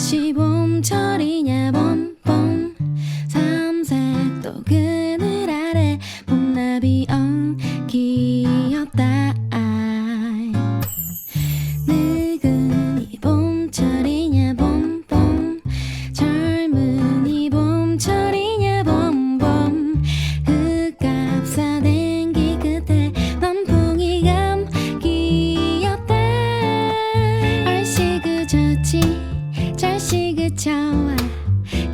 다시 봄철이냐 봄봄 삼색도 그늘 아래 봄나비 엉키었다. 늙은이 봄철이냐 봄봄 젊은이 봄철이냐 봄봄 흙값사 댕기 끝에 남풍이 감기었다. 얼씨 그 좋지 절씨 그 좋아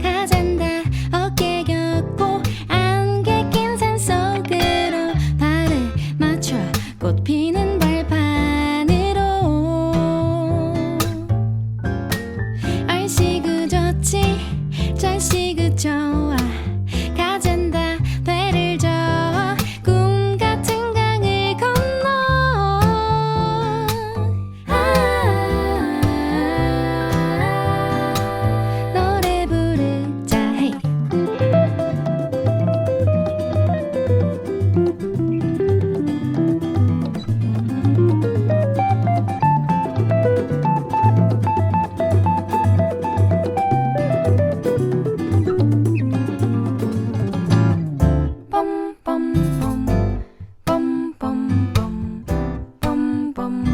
가잔다 어깨 겹고 안개 낀 산속으로 발에 맞춰 꽃 피는 발판으로. 얼씨 그 좋지 절씨 그 좋아 가잔다 배를 저어 꿈 같은 강을 건너. 노래 부르자 헤이. 봄봄봄 봄봄봄 봄봄봄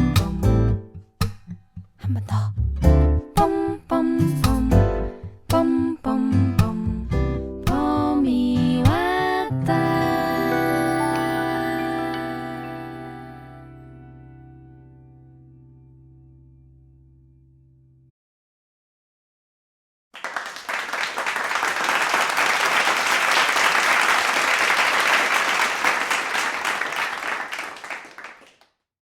한 번 더.